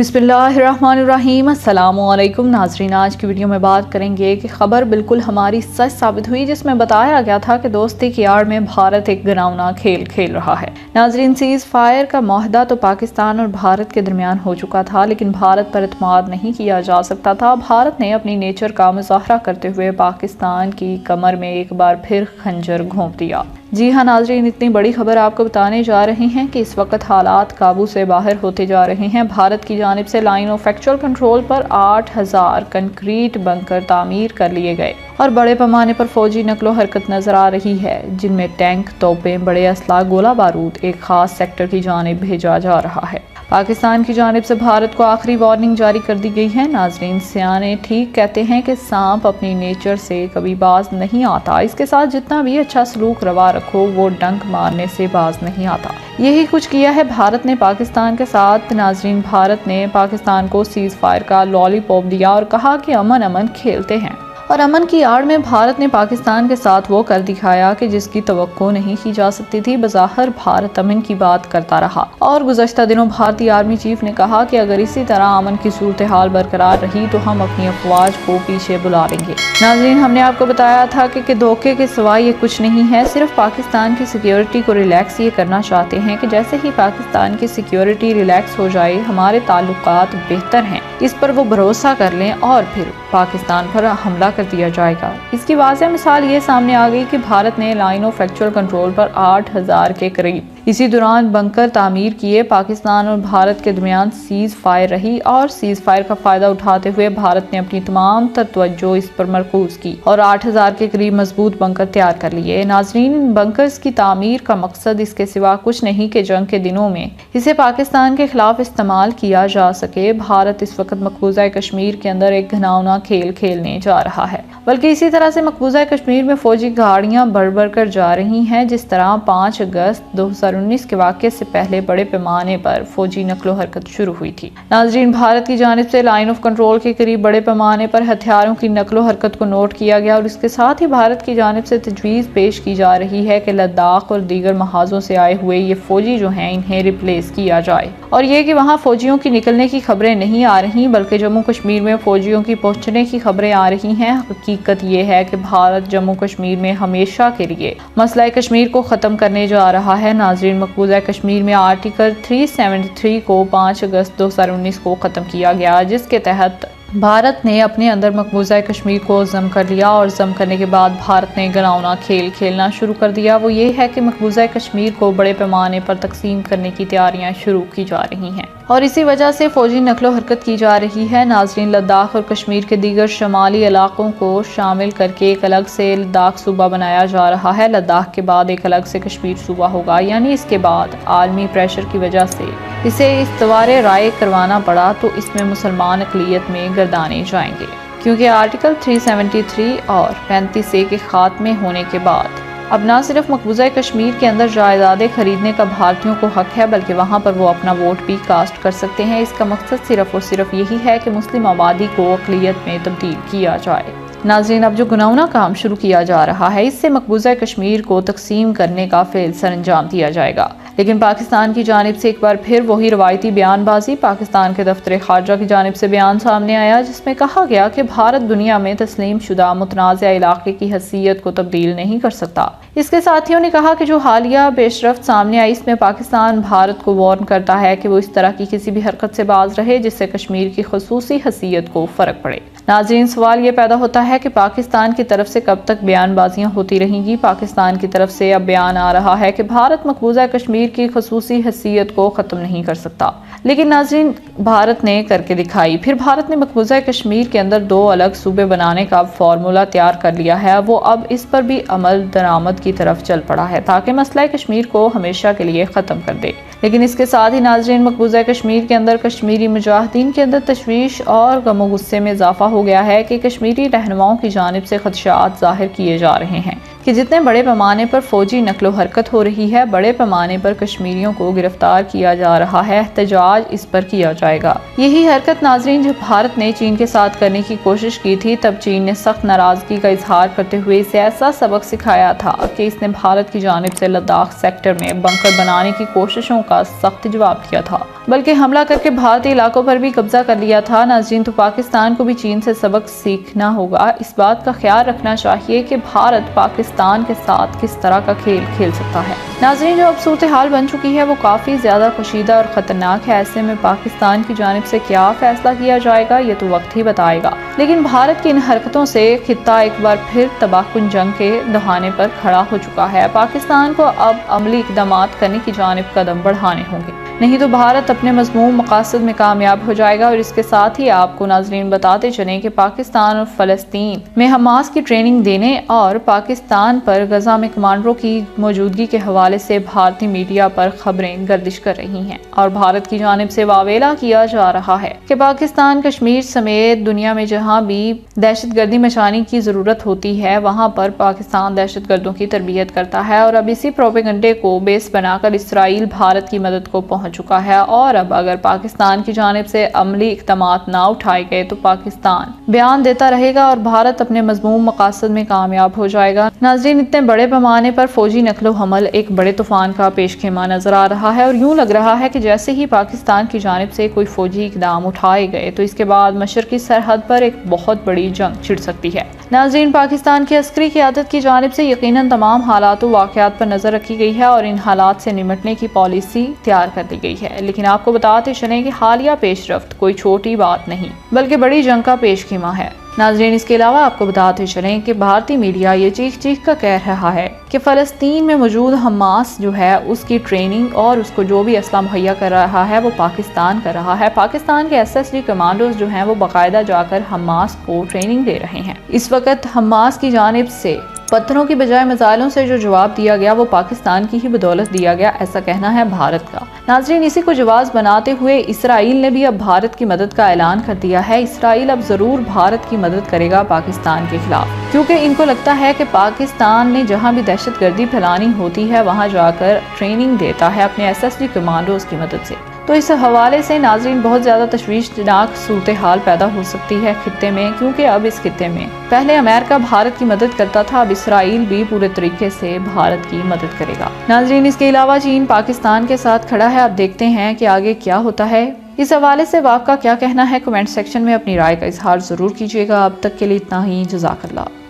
बिस्मिल्लाहिर्रहमानिर्रहीम। अस्सलामुअलैकुम नाज़रीन, आज की वीडियो में बात करेंगे कि खबर बिल्कुल हमारी सच साबित हुई जिसमें बताया गया था कि दोस्ती की आड़ में भारत एक घिनौना खेल खेल रहा है। नाज़रीन, सीज़ फायर का मुआहदा तो पाकिस्तान और भारत के दरमियान हो चुका था, लेकिन भारत पर एतमाद नहीं किया जा सकता था। भारत ने अपनी नेचर का मुजाहरा करते हुए पाकिस्तान की कमर में एक बार फिर खंजर घोंप दिया। जी हाँ नाज़रीन, इतनी बड़ी खबर आपको बताने जा रहे हैं कि इस वक्त हालात काबू से बाहर होते जा रहे हैं। भारत की जानिब से लाइन ऑफ एक्चुअल कंट्रोल पर 8000 कंक्रीट बंकर तामीर कर लिए गए और बड़े पैमाने पर फौजी नकलो हरकत नजर आ रही है, जिनमें टैंक, तोपें, बड़े असला, गोला बारूद एक खास सेक्टर की जानिब भेजा जा रहा है। पाकिस्तान की जानिब से भारत को आखिरी वार्निंग जारी कर दी गई है। नाज़रीन, सियाने ठीक कहते हैं कि सांप अपनी नेचर से कभी बाज नहीं आता। इसके साथ जितना भी अच्छा सलूक रवा रखो, वो डंक मारने से बाज नहीं आता। यही कुछ किया है भारत ने पाकिस्तान के साथ। नाज़रीन, भारत ने पाकिस्तान को सीज फायर का लॉलीपॉप दिया और कहा कि अमन अमन खेलते हैं, और अमन की आड़ में भारत ने पाकिस्तान के साथ वो कर दिखाया कि जिसकी तवक्को नहीं की जा सकती थी। बज़ाहिर भारत अमन की बात करता रहा और गुज़श्ता दिनों भारतीय आर्मी चीफ ने कहा कि अगर इसी तरह अमन की सूरत हाल बरकरार रही तो हम अपनी अफवाज को पीछे बुला लेंगे। नाज़रीन, हमने आपको बताया था कि धोखे के सिवाय ये कुछ नहीं है। सिर्फ पाकिस्तान की सिक्योरिटी को रिलैक्स ये करना चाहते हैं कि जैसे ही पाकिस्तान की सिक्योरिटी रिलैक्स हो जाए, हमारे ताल्लुकात बेहतर हैं, इस पर वो भरोसा कर लें और फिर पाकिस्तान पर हमला कर दिया जाएगा। इसकी वाज़ेह मिसाल ये सामने आ गई कि भारत ने लाइन ऑफ एक्चुअल कंट्रोल पर 8000 के करीब इसी दौरान बंकर तामीर किए। पाकिस्तान और भारत के दरमियान सीज फायर रही और सीज फायर का फायदा उठाते हुए भारत ने अपनी तमाम तवज्जो इस पर मरकूज की और 8000 के करीब मजबूत बंकर तैयार कर लिए। नाजरीन, इन बंकर्स की तामीर का मकसद इसके सिवा कुछ नहीं कि जंग के दिनों में इसे पाकिस्तान के खिलाफ इस्तेमाल किया जा सके। भारत इस वक्त मकबूजा कश्मीर के अंदर एक घिनौना खेल खेलने जा रहा है, बल्कि इसी तरह से मकबूजा कश्मीर में फौजी गाड़ियां बढ़ बढ़ कर जा रही हैं। जिस तरह 5 अगस्त 2019 के वाक़े से पहले बड़े पैमाने पर फौजी नकलो हरकत शुरू हुई थी। नाज़रीन, भारत की जानिब से लाइन ऑफ कंट्रोल के करीब बड़े पैमाने पर हथियारों की नकलो हरकत को नोट किया गया और इसके साथ ही भारत की जानिब से तजवीज़ पेश की जा रही है कि लद्दाख और दीगर महाजों से आए हुए ये फौजी जो हैं, इन्हें रिप्लेस किया जाए। और ये कि वहाँ फौजियों की निकलने की खबरें नहीं आ रही, बल्कि जम्मू कश्मीर में फौजियों की पहुँचने की खबरें आ रही हैं। हकीकत ये है कि भारत जम्मू कश्मीर में हमेशा के लिए मसला कश्मीर को ख़त्म करने जा रहा है। नाज़रीन, मकबूजा कश्मीर में आर्टिकल 373 को 5 अगस्त 2019 को ख़त्म किया गया, जिसके तहत भारत ने अपने अंदर मकबूजा कश्मीर को जम कर लिया और जम करने के बाद भारत ने घिनौना खेल खेलना शुरू कर दिया। वो ये है कि मकबूजा कश्मीर को बड़े पैमाने पर तकसीम करने की तैयारियां शुरू की जा रही हैं और इसी वजह से फौजी नकलो हरकत की जा रही है। नाजरीन, लद्दाख और कश्मीर के दीगर शमाली इलाकों को शामिल करके एक अलग से लद्दाख सूबा बनाया जा रहा है। लद्दाख के बाद एक अलग से कश्मीर सूबा होगा, यानी इसके बाद आलमी प्रेशर की वजह से इसे इस्तवारे राय करवाना पड़ा तो इसमें मुसलमान अक़लियत में गर्दाने जाएंगे, क्योंकि आर्टिकल 373 और 35A के खात्मे होने के बाद अब ना सिर्फ मकबूजा कश्मीर के अंदर जायदादें खरीदने का भारतीयों को हक है, बल्कि वहाँ पर वो अपना वोट भी कास्ट कर सकते हैं। इसका मकसद सिर्फ और सिर्फ यही है कि मुस्लिम आबादी को अक़लियत में तब्दील किया जाए। नाज़रीन, अब जो घिनौना काम शुरू किया जा रहा है, इससे मकबूजा कश्मीर को तकसीम करने का फेल सर अंजाम दिया जाएगा। लेकिन पाकिस्तान की जानिब से एक बार फिर वही रवायती बयानबाजी। पाकिस्तान के दफ्तर खारजा की जानिब से बयान सामने आया जिसमें कहा गया कि भारत दुनिया में तस्लीम शुदा मुतनाज़ा इलाके की हैसियत को तब्दील नहीं कर सकता। इसके साथियों ने कहा कि जो हालिया पेशरफ्त सामने आई, इसमें पाकिस्तान भारत को वार्न करता है कि वो इस तरह की किसी भी हरकत से बाज रहे जिससे कश्मीर की खसूसी हैसियत को फ़र्क पड़े। नाज़रीन, सवाल ये पैदा होता है कि पाकिस्तान की तरफ से कब तक बयानबाजियां होती रहेंगी। पाकिस्तान की तरफ से अब बयान आ रहा है कि भारत मकबूजा कश्मीर की खसूसी हैसियत को ख़त्म नहीं कर सकता, लेकिन नाज़रीन, भारत ने करके दिखाई। फिर भारत ने मकबूजा कश्मीर के अंदर 2 अलग सूबे बनाने का फार्मूला तैयार कर लिया है। वो अब इस पर भी अमल दरामद की तरफ चल पड़ा है ताकि मसला कश्मीर को हमेशा के लिए ख़त्म कर दे। लेकिन इसके साथ ही नाज़रीन, मकबूजा कश्मीर के अंदर कश्मीरी मुजाहिदीन के अंदर तशवीश और गमो गुस्से में इजाफा हो गया है कि कश्मीरी रहनुमाओं की जानिब से खदशात जाहिर किए जा रहे हैं कि जितने बड़े पैमाने पर फौजी नकलो हरकत हो रही है, बड़े पैमाने पर कश्मीरियों को गिरफ्तार किया जा रहा है, एहतजाज इस पर किया जाएगा। यही हरकत नाजरीन जब भारत ने चीन के साथ करने की कोशिश की थी, तब चीन ने सख्त नाराजगी का इजहार करते हुए इसे ऐसा सबक सिखाया था कि इसने भारत की जानिब से लद्दाख सेक्टर में बंकर बनाने की कोशिशों का सख्त जवाब दिया था। बल्कि हमला करके भारतीय इलाकों पर भी कब्जा कर लिया था। नाज़रीन, तो पाकिस्तान को भी चीन से सबक सीखना होगा। इस बात का ख्याल रखना चाहिए कि भारत पाकिस्तान के साथ किस तरह का खेल खेल सकता है। नाज़रीन, जो अब सूरत हाल बन चुकी है वो काफ़ी ज़्यादा कशीदा और ख़तरनाक है। ऐसे में पाकिस्तान की जानिब से क्या फैसला किया जाएगा ये तो वक्त ही बताएगा। लेकिन भारत की इन हरकतों से खित्ता एक बार फिर तबाहकुन जंग के दहाने पर खड़ा हो चुका है। पाकिस्तान को अब अमली इक़दाम करने की जानिब कदम बढ़ाने होंगे, नहीं तो भारत अपने मज़मूम मकासद में कामयाब हो जाएगा। और इसके साथ ही आपको नाज़रीन बताते चलें कि पाकिस्तान और फ़लस्तीन में हमास की ट्रेनिंग देने और पाकिस्तान पर गजा में कमांडरों की मौजूदगी के हवाले से भारतीय मीडिया पर खबरें गर्दिश कर रही हैं और भारत की जानिब से वावेला किया जा रहा है कि पाकिस्तान कश्मीर समेत दुनिया में जहाँ भी दहशतगर्दी मचाने की ज़रूरत होती है वहाँ पर पाकिस्तान दहशतगर्दों की तरबियत करता है। और अब इसी प्रोपेगंडे को बेस बनाकर इसराइल भारत की मदद को पहुँच चुका है। और अब अगर पाकिस्तान की जानिब से अमली इक़दाम ना उठाए गए तो पाकिस्तान बयान देता रहेगा और भारत अपने मज़मूम मकासद में कामयाब हो जाएगा। नाज़रीन, इतने बड़े पैमाने पर फौजी नकलो हमल एक बड़े तूफान का पेशखेमा नजर आ रहा है और यूं लग रहा है कि जैसे ही पाकिस्तान की जानिब से कोई फौजी इक़दाम उठाए गए तो इसके बाद मशरकी सरहद पर एक बहुत बड़ी जंग छिड़ सकती है। नाज़रीन, पाकिस्तान की अस्करी क़यादत की जानिब से यकीनन तमाम हालात व वाक़यात पर नजर रखी गई है और इन हालात से निमटने की पॉलिसी तैयार कर दी गई है। लेकिन आपको बताते चलें कि हालिया पेशरफ्त कोई छोटी बात नहीं बल्कि बड़ी जंग का पेशखेमा है। नाज़रीन, इसके अलावा आपको बताते चलें कि भारतीय मीडिया ये चीख चीख कर कह रहा है कि फ़लस्तीन में मौजूद हमास जो है उसकी ट्रेनिंग और उसको जो भी असला मुहैया कर रहा है वो पाकिस्तान कर रहा है। पाकिस्तान के SSG कमांडोज जो हैं वो बाकायदा जाकर हमास को ट्रेनिंग दे रहे हैं। इस वक्त हमास की जानिब से पत्थरों की बजाय मिसाइलों से जो जवाब दिया गया वो पाकिस्तान की ही बदौलत दिया गया, ऐसा कहना है भारत का। नाज़रीन, इसी को जवाब बनाते हुए इसराइल ने भी अब भारत की मदद का ऐलान कर दिया है। इसराइल अब जरूर भारत की मदद करेगा पाकिस्तान के खिलाफ, क्योंकि इनको लगता है कि पाकिस्तान ने जहां भी दहशतगर्दी फैलानी होती है वहां जाकर ट्रेनिंग देता है अपने SSG कमांडोज की मदद से। तो इस हवाले से नाज़रीन बहुत ज़्यादा तशवीशनाक सूरत हाल पैदा हो सकती है खित्ते में, क्योंकि अब इस खित्ते में पहले अमेरिका भारत की मदद करता था, अब इसराइल भी पूरे तरीके से भारत की मदद करेगा। नाज़रीन, इसके अलावा चीन पाकिस्तान के साथ खड़ा है। अब देखते हैं कि आगे क्या होता है। इस हवाले से आपका क्या कहना है, कमेंट सेक्शन में अपनी राय का इजहार ज़रूर कीजिएगा। अब तक के लिए इतना ही, जज़ाकल्लाह।